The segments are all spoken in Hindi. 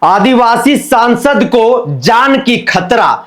आदिवासी सांसद को जान की खतरा।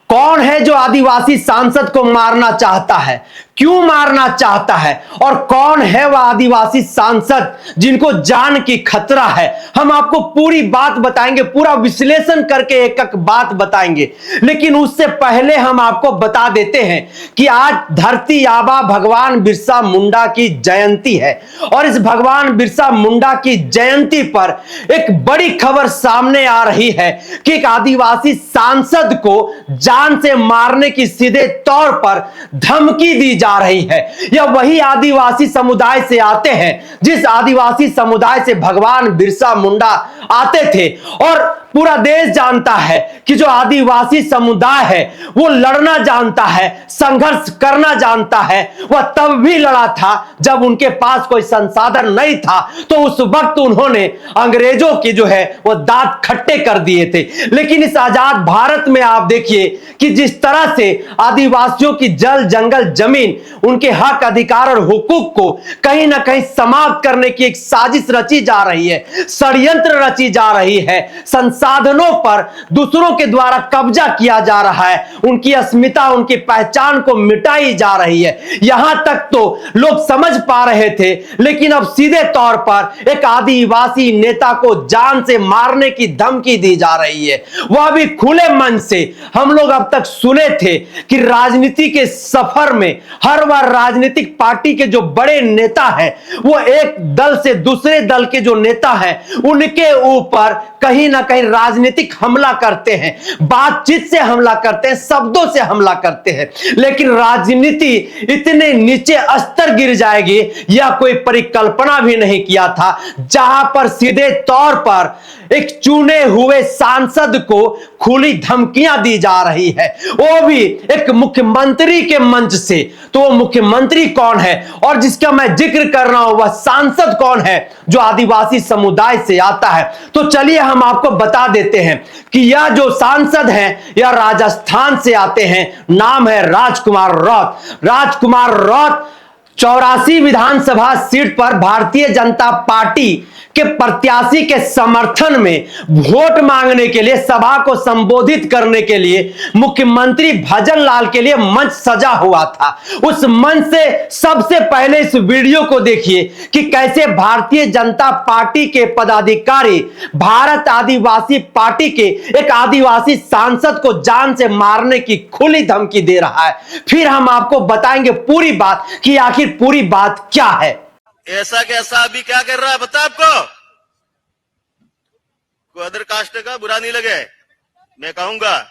कौन है जो आदिवासी सांसद को मारना चाहता है, क्यों मारना चाहता है, और कौन है वह आदिवासी सांसद जिनको जान की खतरा है? हम आपको पूरी बात बताएंगे, पूरा विश्लेषण करके एक एक बात बताएंगे। लेकिन उससे पहले हम आपको बता देते हैं कि आज धरती आबा भगवान बिरसा मुंडा की जयंती है, और इस भगवान बिरसा मुंडा की जयंती पर एक बड़ी खबर सामने आ रही है कि एक आदिवासी सांसद को जान से मारने की सीधे तौर पर धमकी दी जा रही है। यह वही आदिवासी समुदाय से आते हैं जिस आदिवासी समुदाय से भगवान बिरसा मुंडा आते थे, और पूरा देश जानता है कि जो आदिवासी समुदाय है वो लड़ना जानता है, संघर्ष करना जानता है। वह तब भी लड़ा था जब उनके पास कोई संसाधन नहीं था, तो उस वक्त उन्होंने अंग्रेजों की जो है वो दांत खट्टे कर दिए थे। लेकिन इस आजाद भारत में आप देखिए कि जिस तरह से आदिवासियों की जल जंगल जमीन, उनके हक अधिकार और हुकूक को कहीं ना कहीं समाप्त करने की एक साजिश रची जा रही है, षड्यंत्र रची जा रही है, संसाधनों पर दूसरों के द्वारा कब्जा किया जा रहा है, उनकी अस्मिता, उनकी पहचान को मिटाई जा रही है। यहां तक तो लोग समझ पा रहे थे, लेकिन अब सीधे तौर पर एक आदिवासी नेता को जान से मारने की धमकी दी जा रही है, वह भी खुले मन से। हम लोग अब तक सुने थे कि राजनीति के सफर में हर बार राजनीतिक पार्टी के जो बड़े नेता हैं वो एक दल से दूसरे दल के जो नेता हैं उनके ऊपर कहीं ना कहीं राजनीतिक हमला करते हैं, बातचीत से हमला करते हैं, शब्दों से हमला करते हैं। लेकिन राजनीति इतने नीचे स्तर गिर जाएगी यह कोई परिकल्पना भी नहीं किया था, जहां पर सीधे तौर पर एक चुने हुए सांसद को खुली धमकियां दी जा रही है, वो भी एक मुख्यमंत्री के मंच से। तो वो मुख्यमंत्री कौन है और जिसका मैं जिक्र कर रहा हूं, वह सांसद कौन है जो आदिवासी समुदाय से आता है? तो चलिए हम आपको बता देते हैं कि यह जो सांसद हैं यह राजस्थान से आते हैं। नाम है राजकुमार रौत। राजकुमार रौत 84 विधानसभा सीट पर भारतीय जनता पार्टी के प्रत्याशी के समर्थन में वोट मांगने के लिए, सभा को संबोधित करने के लिए मुख्यमंत्री भजन लाल के लिए मंच सजा हुआ था। उस मंच से सबसे पहले इस वीडियो को देखिए कि कैसे भारतीय जनता पार्टी के पदाधिकारी भारत आदिवासी पार्टी के एक आदिवासी सांसद को जान से मारने की खुली धमकी दे रहा है। फिर हम आपको बताएंगे पूरी बात कि आखिर पूरी बात क्या है। ऐसा कैसा अभी क्या कर रहा है बता आपको? कोई अदर कास्ट का बुरा नहीं लगे, मैं कहूंगा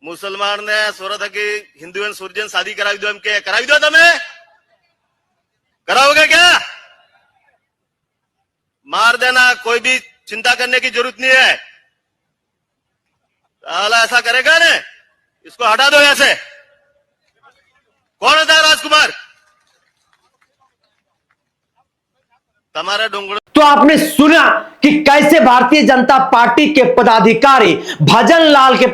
मुसलमान ने सोरा था कि हिंदू एंड सूर्यन शादी करावी दो, के करावी दो, तुम्हें कराओगे क्या? मार देना, कोई भी चिंता करने की जरूरत नहीं है। साला ऐसा करेगा ना, इसको हटा दो यहां से। कौन होता है राजकुमार? तुम्हारा डोंगड़। तो आपने सुना कि कैसे भारतीय जनता पार्टी के पदाधिकारी भजन लाल के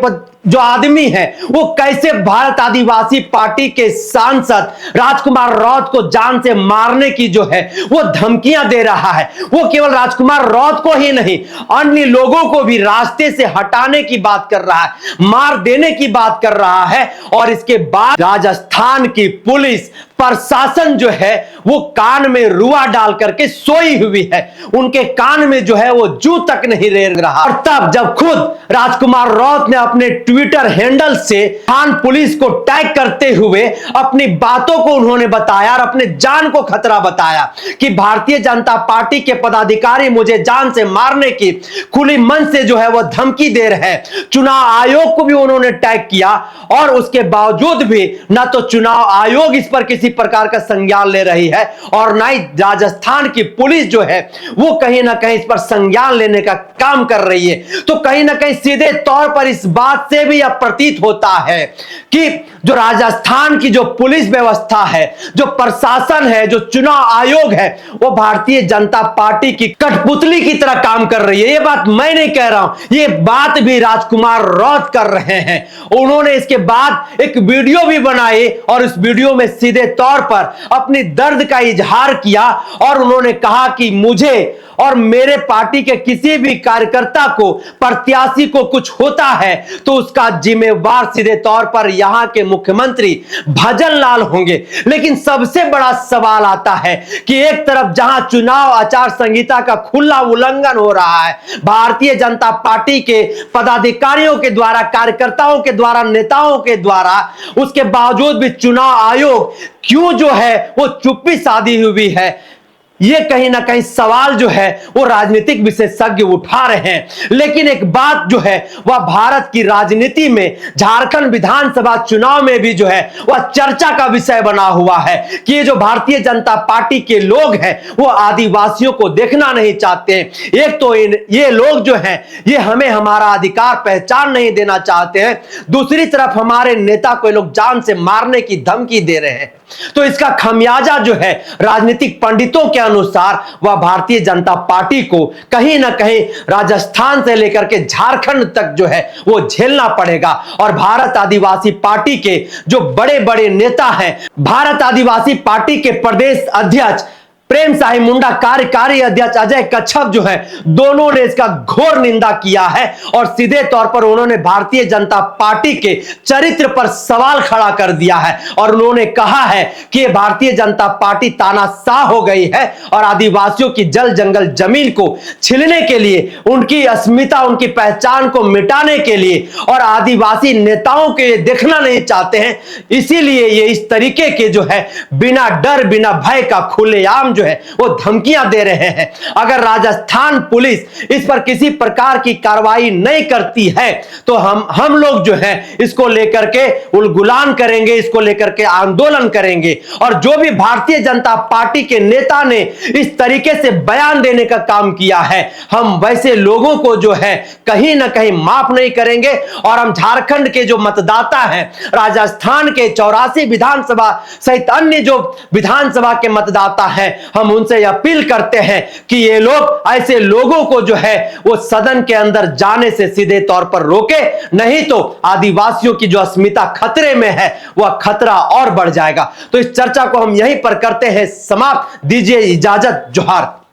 जो आदमी है वो कैसे भारत आदिवासी पार्टी के सांसद राजकुमार रौत को जान से मारने की जो है वो धमकियां दे रहा है। वो केवल राजकुमार रौत को ही नहीं, अन्य लोगों को भी रास्ते से हटाने की बात कर रहा है, मार देने की बात कर रहा है। और इसके बाद राजस्थान की पुलिस प्रशासन जो है वो कान में रुआ डाल करके सोई हुई है, उनके कान में जो है वो जू तक नहीं रेंग रहा। और तब जब खुद राजकुमार रौत ने अपने ट्विटर हैंडल से थान पुलिस को टैग करते हुए अपनी बातों को उन्होंने बताया और अपने जान को खतरा बताया कि भारतीय जनता पार्टी के पदाधिकारी मुझे जान से मारने की खुली मन से जो है वो धमकी दे रहे हैं। चुनाव आयोग को भी उन्होंने टैग किया, और उसके बावजूद भी ना तो चुनाव आयोग इस पर किसी प्रकार का संज्ञान ले रही है और ना ही राजस्थान की पुलिस जो है वो कहीं ना कहीं इस पर संज्ञान लेने का काम कर रही है। तो कहीं ना कहीं सीधे तौर पर इस बात से भी यह प्रतीत होता है कि जो राजस्थान की जो पुलिस व्यवस्था है, जो प्रशासन है, जो चुनाव आयोग है, वो भारतीय जनता पार्टी की कठपुतली की तरह काम कर रही है। ये बात मैं नहीं कह रहा हूं, ये बात भी राजकुमार रौत कर रहे हैं। उन्होंने इसके बाद एक वीडियो भी बनाई और इस वीडियो में सीधे तौर पर अपनी दर्द का इजहार किया और उन्होंने कहा कि मुझे और मेरे पार्टी के किसी भी कार्यकर्ता को, प्रत्याशी को कुछ होता है तो उसका जिम्मेवार सीधे तौर पर यहां के मुख्यमंत्री भजन लाल होंगे। लेकिन सबसे बड़ा सवाल आता है कि एक तरफ जहां चुनाव आचार संहिता का खुला उल्लंघन हो रहा है, भारतीय जनता पार्टी के पदाधिकारियों के द्वारा, कार्यकर्ताओं के द्वारा, नेताओं के द्वारा, उसके बावजूद भी चुनाव आयोग क्यों जो है वो चुप्पी साधी हुई है, ये कहीं ना कहीं सवाल जो है वो राजनीतिक विशेषज्ञ उठा रहे हैं। लेकिन एक बात जो है वह भारत की राजनीति में, झारखंड विधानसभा चुनाव में भी जो है वह चर्चा का विषय बना हुआ है कि ये जो भारतीय जनता पार्टी के लोग हैं वो आदिवासियों को देखना नहीं चाहते। एक तो ये लोग जो हैं ये हमें हमारा अधिकार पहचान नहीं देना चाहते हैं, दूसरी तरफ हमारे नेता को लोग जान से मारने की धमकी दे रहे हैं। तो इसका खमियाजा जो है राजनीतिक पंडितों के अनुसार वह भारतीय जनता पार्टी को कहीं ना कहीं राजस्थान से लेकर के झारखंड तक जो है वो झेलना पड़ेगा। और भारत आदिवासी पार्टी के जो बड़े बड़े नेता हैं, भारत आदिवासी पार्टी के प्रदेश अध्यक्ष प्रेम साहिब मुंडा, कार्यकारी अध्यक्ष अजय कच्छप जो है, दोनों ने इसका घोर निंदा किया है और सीधे तौर पर उन्होंने भारतीय जनता पार्टी के चरित्र पर सवाल खड़ा कर दिया है और उन्होंने कहा है कि भारतीय जनता पार्टी तानाशाह हो गई है और आदिवासियों की जल जंगल जमीन को छीनने के लिए, उनकी अस्मिता, उनकी पहचान को मिटाने के लिए और आदिवासी नेताओं के देखना नहीं चाहते हैं। इसीलिए ये इस तरीके के जो है बिना डर, बिना भय का खुलेआम जो है वो धमकियां दे रहे हैं। अगर राजस्थान पुलिस इस पर किसी प्रकार की कार्रवाई नहीं करती है तो हम लोग जो है इसको लेकर के उलगुलान करेंगे, इसको लेकर के आंदोलन करेंगे। और जो भी भारतीय जनता पार्टी के नेता ने इस तरीके से बयान देने का काम किया है, हम वैसे लोगों को जो है कहीं ना कहीं माफ नहीं करेंगे। और हम झारखंड के जो मतदाता हैं, राजस्थान के 84 विधानसभा सहित अन्य जो विधानसभा के मतदाता हैं, हम उनसे अपील करते हैं कि ये लोग ऐसे लोगों को जो है वो सदन के अंदर जाने से सीधे तौर पर रोके, नहीं तो आदिवासियों की जो अस्मिता खतरे में है वह खतरा और बढ़ जाएगा। तो इस चर्चा को हम यहीं पर करते हैं समाप्त। दीजिए इजाजत। जोहार।